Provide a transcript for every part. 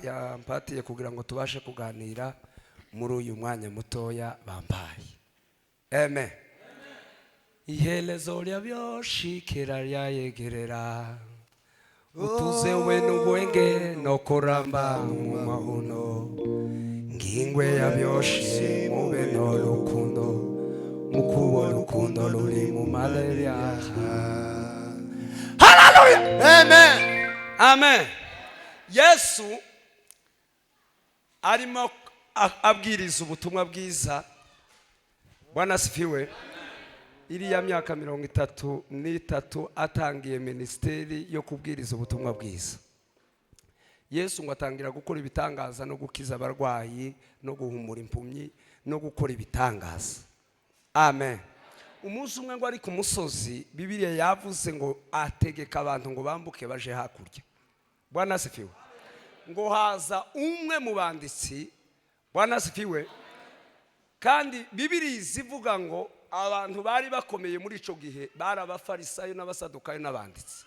yampatiye kugira ngo tubashe kuganira muri uyu mwanya mutoya bampaye. Amen. Ihelezo lyabyoshyikira lyayegerera utuze we n'ubwenge no kuramba mu mahuno ngingwe yabyoshe mube no rukundo mukubo rukundo ruri mu malaria. Hallelujah. Amen. Amen. Yesu arimo abwiriza ubutumwa bwiza. Bwana asifiwe. Iriya myaka 33 atangiye ministeri yo kubwiriza ubutumwa bwiza. Yesu ngo atangira gukora ibitangaza no gukiza abarwayi no guhumura impumyi no gukora ibitangaza. Amen. Umunsi umwe ngo ari ku musozi, Bibiliya yavuze ngo ategeka abantu ngo bambuke baje hakurya. Bwana asifiwe. Ngo haza umwe mu banditsi. Bwana asifiwe. Kandi Bibiliya zivuga ngo abantu bari bakomeye muri ico gihe bari abafarisayo n'abasadukayo n'abanditsi.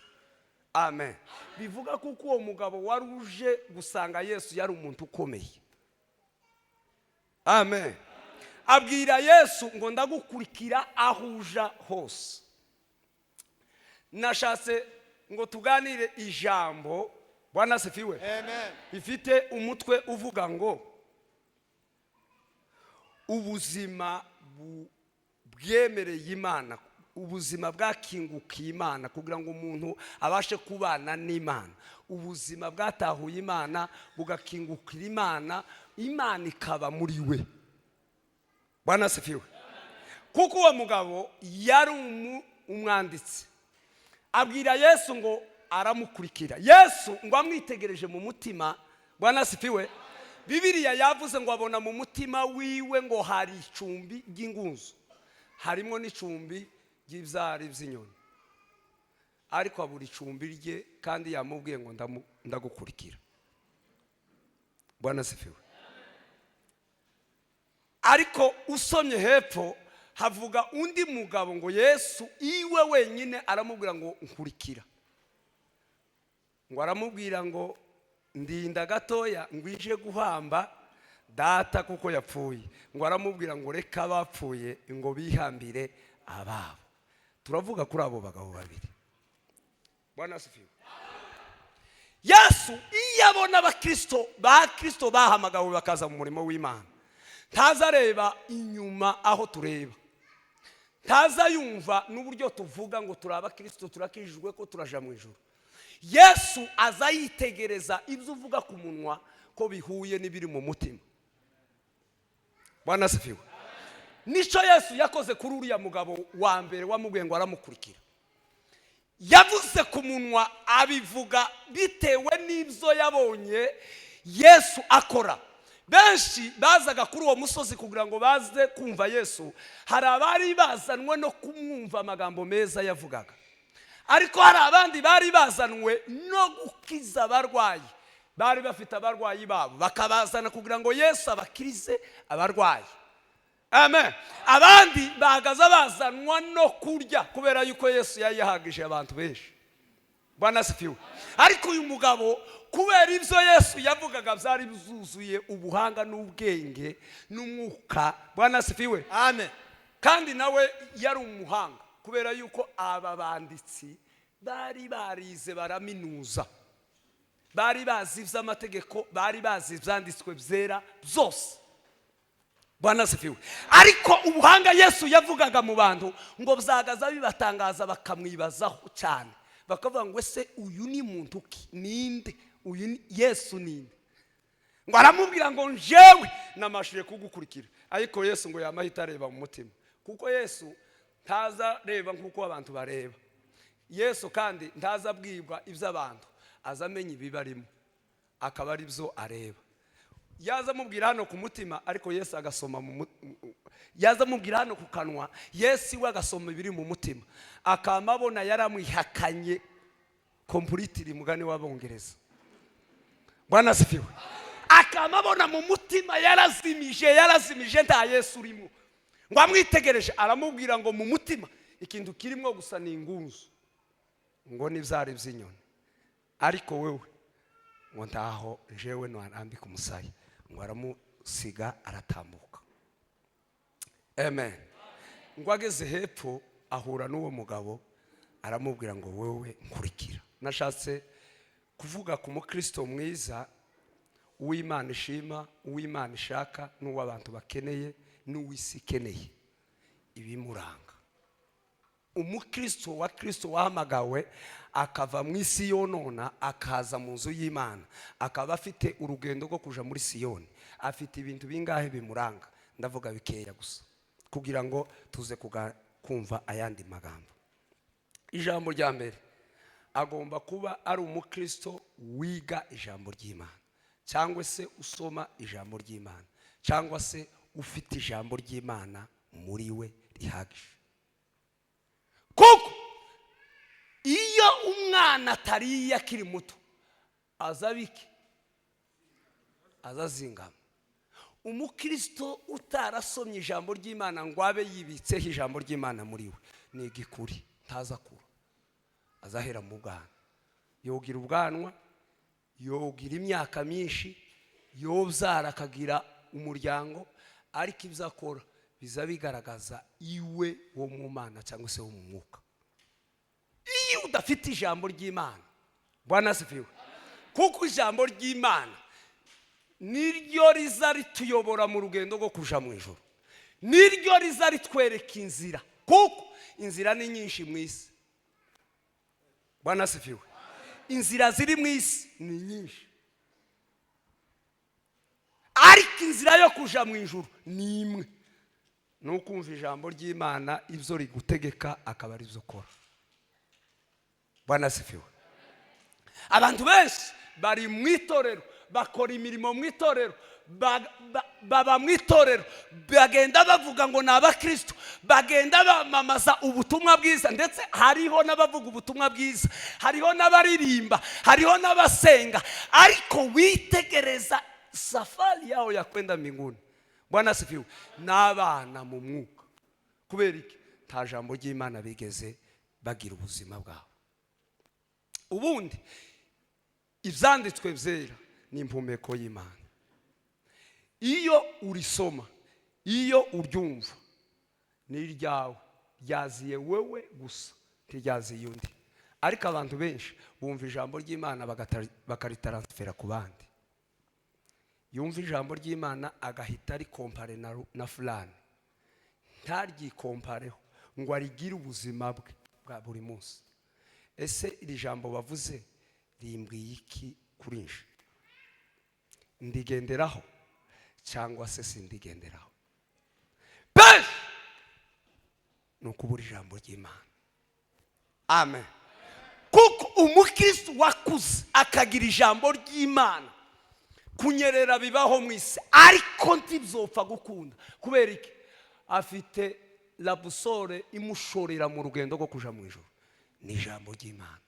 Amen. Bivuga kuko uwo mugabo waruje gusanga Yesu yari umuntu ukomeye. Amen. Abwira Yesu ngo ndagukurikira ahuja hose. Nashatse ngo tuganire ijambo. Bwana asifiwe. Amen. Ifite umutwe uvuga ngo ubuzima bwemereye Imana, ubuzima bwakingukiye Imana kugira ngo umuntu abashe kubana n'Imana. Ubuzima bwatahuye Imana bugakingukira Imana, Imana ikaba muri we. Bwana asifiwe. Kuko uwo mugabo yari umwanditsi. Abwira Yesu ngo aramukurikira. Yesu ngo amwitegereje mu mutima. Bwana asifiwe. Bibiliya yavuze ngo abona mu mutima wiwe ngo hari icumbi ry'ingunzu, harimo n'icumbi ry'ibyari by'inyoni, ariko abura icumbi rye kandi yamubwiye ngo ndagukurikira. Bwana asifiwe. Ariko usomye hepfo havuga undi mugabo ngo Yesu iwe wenyine aramubwira ngo nkurikira. Ngo aramubwira ngo ndinda gatoya ngwije guhamba data kuko yapfuye. Ngo aramubwira ngo reka bapfuye ngo bihambire ababo. Turavuga kuri abo bagabo babiri. Bwana asifiwe. Yesu iyo abona abakristo bahamagawe bakaza mu murimo w'Imana, ntaza areba inyuma aho tureba, ntaza yumva n'uburyo tuvuga ngo turi abakristo turakijijwe ko turaja mu ijuru. Yesu aza yitegereza ibyo uvuga ku munwa ko bihuye n'ibiri mu mutima. Bwana asifiwe. Nico Yesu yakoze kuri uriya mugabo wa mbere wamubwiye ngo aramukurikira. Yavuze ku munwa abivuga bitewe n'ibyo yabonye Yesu akora. Benshi bazaga kuri uwo musozi kugira ngo baze kumva Yesu. Hari abari bazanwe no kumwumva amagambo meza yavugaga, ariko hari abandi bari bazanwe no gukiza abarwayi. Bari bafite abarwayi babo bakabazana kugira ngo Yesu abakirize abarwayi. Amen. Abandi bahagaze bazanwa no kurya kubera yuko Yesu yayahagije abantu benshi. Bwana asifiwe. Ariko uyu mugabo kubera ibyo Yesu yavugaga byari bizuzuye ubuhanga n'ubwenge n'umwuka. Bwana asifiwe. Amen. Kandi nawe yari umuhanga kubera yuko aba banditsi bari barize baraminuza, bari bazi iby'amategeko, bari bazi ibyanditswe byera byose. Bwana asifiwe. Ariko ubuhanga Yesu yavugaga mu bantu ngo byagaza bibatangaza bakamwibazaho cyane, bakavuga ngo ese uyu ni muntu ki, ninde uyu Yesu ninde? Ngo aramubwira ngo njewe namashije kugukurikira. Ariko Yesu ngo yamahita areba mu mutima, kuko Yesu ntaza reba nkuko abantu bareba. Yesu kandi ntaza bwibwa iby'abantu, azamenye ibibarimo akaba ari byo areba. Yaza mubwira hano ku mutima, ariko Yesu agasoma yaza mubwira hano ku kanwa, Yesu we agasoma ibiri mu mutima, akamabona yaramwihakanye completely mugani w'Abongereza. Bwana asifiwe. Akamabona mu mutima yarazimije nta Yesu urimo. Ngo amwitegereje aramubwira ngo mu mutima ikintu kirimo gusa ni ingunzu, ngo n'ibyari by'inyoni, ariko wewe ngo ntaho jewe ntarambika umusaya, ngo aramusiga aratambuka. Amen. Ngo ageze hepfo ahura n'uwo mugabo aramubwira ngo wewe nkurikira. Nashatse kuvuga ku mukristo mwiza, uw'Imana ishima, uw'Imana ishaka, n'uw'abantu bakeneye, n'uw'isi ikeneye, ibimuranga. Umukristo wa Kristo wahamagawe akava mu isi yonona akaza mu nzu y'Imana, akaba afite urugendo rwo kuja muri Siyoni. Afite ibintu bingahe bimuranga? Ndavuga bikeya gusa kugira ngo tuze kumva ayandi magambo. Ijambo rya mbere, agomba kuba ari umukristo wiga ijambo ry'Imana, cyangwa se usoma ijambo ry'Imana, cyangwa se ufite ijambo ry'Imana muri we rihagije. Kuko iyo umwana atariye akiri muto azabiki azazingama. Umukristo utarasomye ijambo ry'Imana ngo abe yibitseho ijambo ry'Imana muri we ni igikuri, ntazakura, azahera mu bwana, yogira ubwanwa, yogira imyaka myinshi, yobyara akagira umuryango, ariko ibyo akora biza bigaragaza iwe wo mu Mana cyangwa se wo mu mwuka. Iyo udafite ijambo ry'Imana, Bwana asifiwe, kuko ijambo ry'Imana niryo riza rituyobora mu rugendo rwo kuja mu ijuru, niryo riza ritwereka inzira, kuko inzira ni nyinshi mu isi. Bwana asifiwe. Inzira ziri mu isi ni nyinshi, ariko inzira yo kuja mu ijuru ni imwe, nukumva ijambo ry'Imana ibyo rigutegeka akaba ari byo ukora. Bwana asifiwe. Abantu benshi bari mu itorero, bakora imirimo mu itorero, baba mu itorero, bagenda bavuga ngo ni abakristo, bagenda bamamaza ubutumwa bwiza, ndetse hariho n'abavuga ubutumwa bwiza, hariho n'abaririmba, hariho n'abasenga, ariko witegereza safari yao ya kwenda mbinguni, Bwana asifiwe, n'abana mu mwuka. Kubera iki? Nta jambo ry'Imana bigeze bagira ubuzima bwabo. Ubundi ibyanditswe byera ni impumeko y'Imana. Iyo urisoma, iyo uryumva, ni iryawe, ryaziye wewe gusa, ntiryaziye undi. Ariko abantu benshi bumva ijambo ry'Imana bakaritaranfera ku bandi. Yumva ijambo ry'Imana agahita ari kompare na fulani, ntaryikompareho ngo arigire ubuzima bwe bwa buri munsi. Ese iri jambo bavuze rimbwiye iki kuri nje? Ndigenderaho cyangwa se sindigenderaho? Pe nukubura ijambo ry'Imana. Amen. Kuko umukristo wakuze akagira ijambo ry'Imana, kunyerera bibaho mu isi, ariko ntibzopfa gukunda. Kubera iki? Afite la busole imushorera mu rugendo rwo kuja mu ijuru, ni ijambo ry'Imana.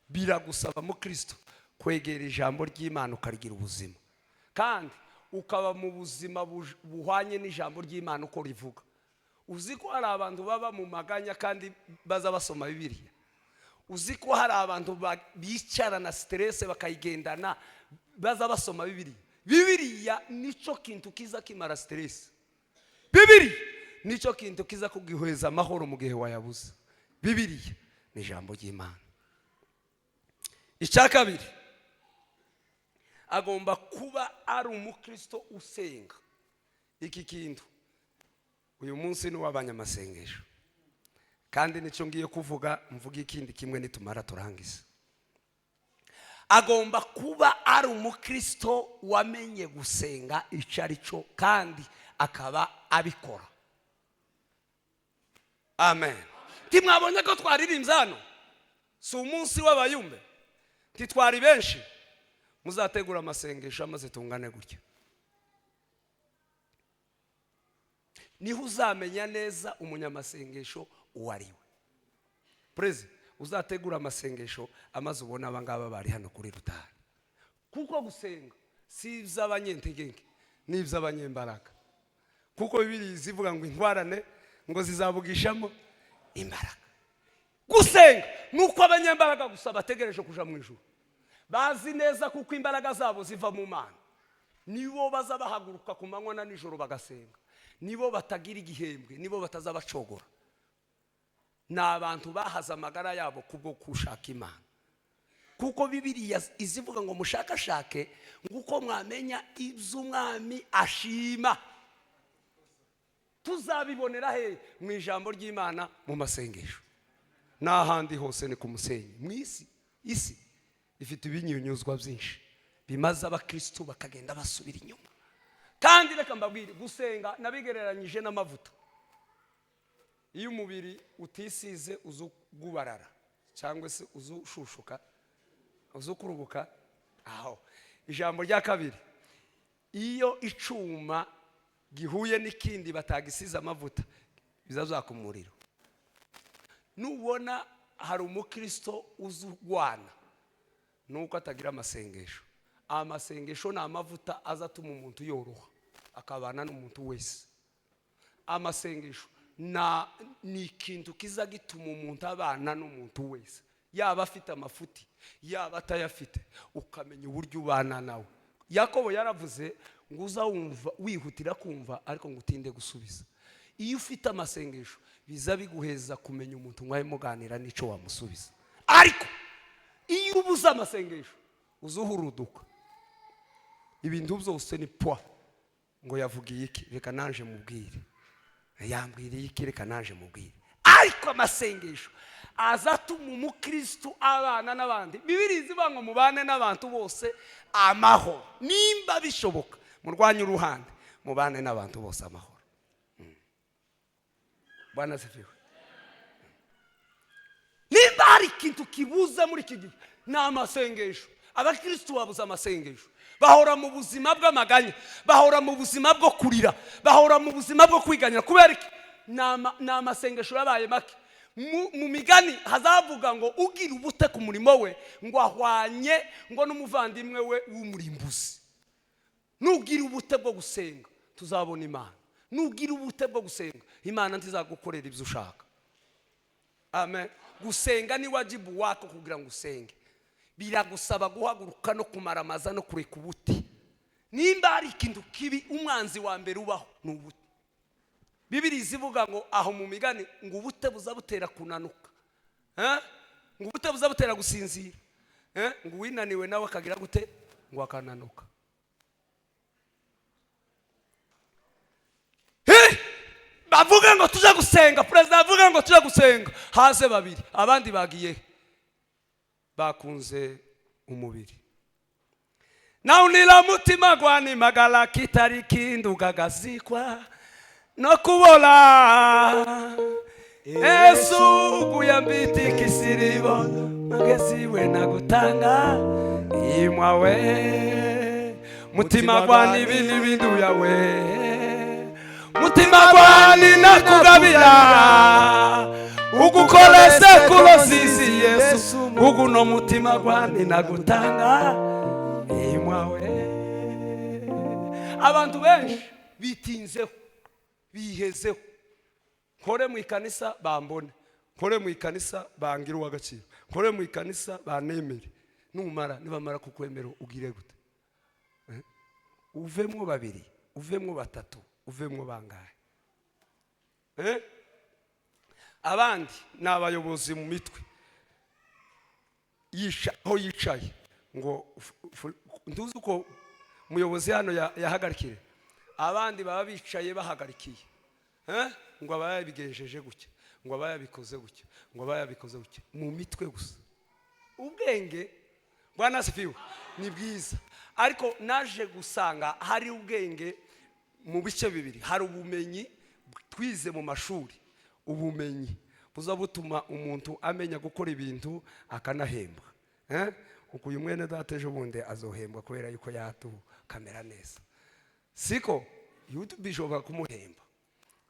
Biragusaba mu Kristo kwegera ijambo ry'Imana ukarigira ubuzima, kandi ukaba mu buzima buhwanye n'ijambo ry'Imana uko rivuga. Uzi ko hari abantu baba mu maganya kandi baza basoma Bibiliya? Uzi ko hari abantu bicara na stress bakayigendana baza basoma Bibiliya? Bibiliya nico kintu kiza kimara stress. Bibiliya nico kintu kiza kugihweza amahoro mu gihe wayabuze. Bibiliya ni ijambo ry'Imana. Icya kabiri, agomba kuba ari umukristo usenga. Iki kintu uyu munsi ni w'abanyamasengesho, kandi nicyo ngiye kuvuga, mvuga ikindi kimwe nitumara turangiza. Agomba kuba ari umukristo wamenye gusenga icyo ari cyo, kandi akaba abikora. Amen. Timwabonye ko twaririmbye hano? Si umunsi w'abayumbe, titwari benshi. Muzategura amasengesho amaze tungane gutya, niho uzamenya neza umunyamasengesho uwariwe. Prezi, uzategura amasengesho amaze ubona abangaba bari hano kuri rutari. Kuko gusenga si iby'abanyentegenge, ni iby'abanyembaraga. Kuko Bibiliya zivuga ngo intwarane ngo zizabugishamo imbaraga. Gusenga nuko abanyembaraga gusa bategereje kuja mu ijuru. bazi neza kuko imbaraga zabo ziva mu Mana, nibo baza bahaguruka ku manywa na nijoro bagasenga, nibo batagira igihembwe, nibo bataza bacogora. Ni abantu bahaza amagara yabo kubwo kushaka Imana, kuko Bibiliya izivuga ngo mushakashake nguko mwamenya iby'umwami ashima. Tuzabibonera he? Mu ijambo ry'Imana, mu masengesho. N'ahandi hose ni ku musenyi. Mu isi ifite ibinyunyuzwa byinshi bimaze abakristo bakagenda basubira inyuma. Kandi reka mbabwire, gusenga nabigereranyije n'amavuta. Iyo umubiri utisize uzugubarara cyangwa se uzushushuka, uzukurubuka aho. Ijambo rya kabiri, iyo icuma gihuye n'ikindi batagisize amavuta bizazaka umuriro. Nubona hari umukristo uzugwana nuko atagira amasengesho. Amasengesho ni amavuta azatuma umuntu yoroha akabana n'umuntu wese. Amasengesho ni ikintu kiza gituma umuntu abana n'umuntu wese, yaba afite amafuti yaba atayafite, ukamenya uburyo ubana nawe. Yakobo yaravuze ngo uza wumva wihutira kumva ariko ngo utinde gusubiza. Iyo ufite amasengesho biza biguheza kumenya umuntu mwaye muganira n'ico wamusubiza. Ariko iyo ubuze amasengesho uzuhuruduka, ibintu byose ni pwa, ngo yavugiye iki reka nanje mubwire, yambwiriye iki reka nanje mubwire. Ariko amasengesho azatuma umukristo abana n'abandi. Bibiliya ivuga ngo mubane n'abantu bose amahoro, nimba bishoboka murwanye uruhande, mubane n'abantu bose amahoro. Bwana sifiwe. Nimba hari ikintu kibuza muri iki gihe ni amasengesho. Abakristo babuze amasengesho, bahora mu buzima bw'amaganya, bahora mu buzima bwo kurira, bahora mu buzima bwo kwiganyira. Kubera iki? Ni amasengesho yabaye make. Mu migani hazavuga ngo ugira ubute ku murimo we ngo ahwanye ngo n'umuvandimwe we w'umurimbuzi. Nugira ubute bwo gusenga tuzabona Imana. Nugira ubute bwo gusenga Imana ntizagukorera ibyo ushaka. Amen. Gusenga ni wajibu wako kugira ngo usenge. Biragusaba guhaguruka no kumaramaza no kureka ubuti. Nimba hari ikintu kibi umwanzi wa mbere ubaho ni ubuti. Bibiliya ivuga ngo aho mu migani ngo ubute buzabutera kunanuka, ngo ubute buzabutera gusinzira, ngo winaniwe nawe akagira gute ngo akananuka. Bavuga ngo tuje gusenga, president avuga ngo tuje gusenga, haze babiri abandi bagiye bakunze umubiri. Na unila mutima gwani magala kitari kindu gagazikwa no kubola Yesu kuyambiti kisiribo magesiwe na gutanga imwawe mutima gwani bindi bindu yawe mutima gwani nakugabira ugukolese kulosisi Yesu uguno mutima gwani nagutanga imwawe. Abantu benshi bitinzeho bihezeho, nkore mu ikanisa bambone, nkore mu ikanisa bangira uw'agaciro, nkore mu ikanisa banemere. Numara nibamara kukwemera ugire gute? Uvemwo babiri, uvemwo batatu, uvemwo bangahe? Abandi ni abayobozi mu mitwe aho yicaye ngo ntuzi uko umuyobozi hano yahagarikire, abandi baba bicaye bahagarikiye, ngo abayabigenjeje gutya, ngo abayabikoze gutya, ngo abayabikoze gutya, mu mitwe gusa. Ubwenge Bwana sifiwe ni bwiza, ariko naje gusanga hari ubwenge mu bice bibiri. Hari ubumenyi twize mu mashuri, ubumenyi buza butuma umuntu amenya gukora ibintu akanahembwa. Uko uyu mwene dateje ubundi azohembwa kubera yuko yatu kamera neza, siko YouTube ishobora kumuhemba.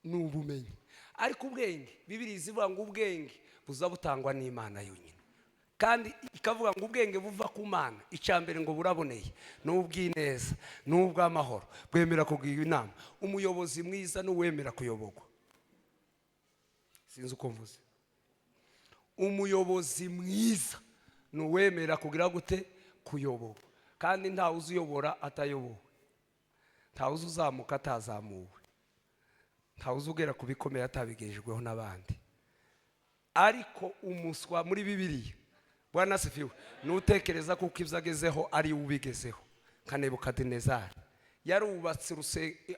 Ni ubumenyi. Ariko ubwenge, Bibiliya ivuga ngo ubwenge buza butangwa n'Imana yonyine, kandi ikavuga ngo ubwenge buva ku Mana. Icambere ngo buraboneye n'ubw'ineza n'ubw'amahoro bwemera kugira inama. Umuyobozi mwiza n'uwemera kuyoborwa. Sinzi uko mvuze. Umuyobozi mwiza n'uwemera kugira gute kuyobowe, kandi ntawe uzuyobora atayobowe, ntawe uzamuka atazamuwe, ntawe uzugera ku bikomeye atabigejejweho n'abandi. Ariko umuswa muri Bibiliya, Bwana asifiwe, nutekereza kuko ibyo agezeho ari ubigezeho. Nebukadinezari yarubatse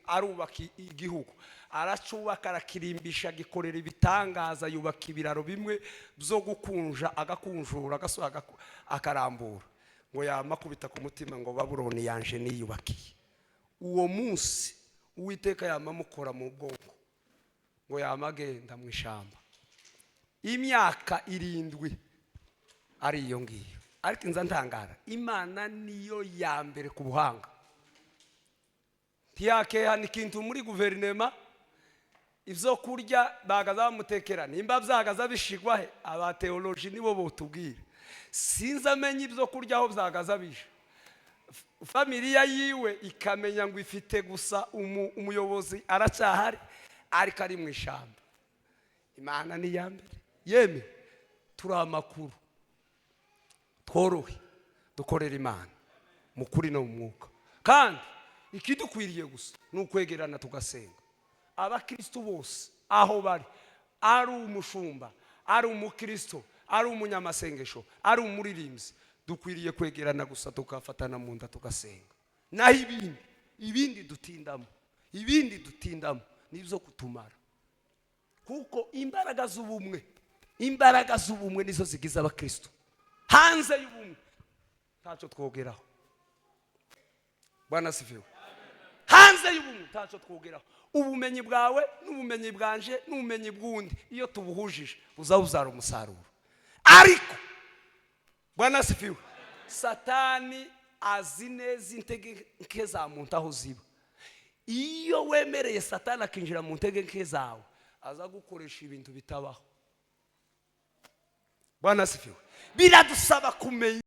arubaka igihugu, aracubaka, arakirimbisha, gikorera ibitangaza, yubaka ibiraro bimwe byo gukunja, agakunjura, agasohoka, akarambura, ngo yamakubita ku mutima ngo Babuloni yanje niyubakiye. Uwo munsi Uwiteka yamamukora mu bwonko, ngo yamagenda mu ishamba imyaka 7 ari iyo ngiyo. Ariko inza ntangara, Imana niyo ya mbere ku buhanga. Tiyakeha ni kintu muri guverinema, ivyo kurya bagaza bamutekera, nimba byagaza bishigwahe, aba theology nibo botubwira. Sinza amenye ivyo kurya aho byagaza bisha. Familia yiwe ikamenya ngo ifite gusa umuyobozi aracyahari, ariko ari mu ishamba. Imana ni ya mbere. Yeme turi amakuru, tworohe dukorera Imana mu kuri no mu mwuka, kandi ikidukwiriye gusa n'ukwegerana tugasenga. Abakristo bose aho bari, ari umushumba, ari umukristo, ari umunyamasengesho, ari umuririmbyi, dukwiriye kwegerana gusa tukafatana mu nda tugasenga. Naho ibindi dutindamo nibyo kutumara, kuko imbaraga z'ubumwe nizo zigize abakristo. Hanze y'ubumwe ntacyo twogeraho. Bwana asifiwe. Hanze y'ubumwe ntacyo twogeraho. Ubumenyi bwawe n'ubumenyi bwanje n'ubumenyi bw'undi, iyo tubuhujije buzawuzara umusaruro. Ariko Bwana asifiwe, Satani azi neza intege za muntu aho ziba. Iyo wemereye Satani akinjira mu ntege zawe, aza gukoresha ibintu bitabaho. Bwana asifiwe. Biradusaba kumenya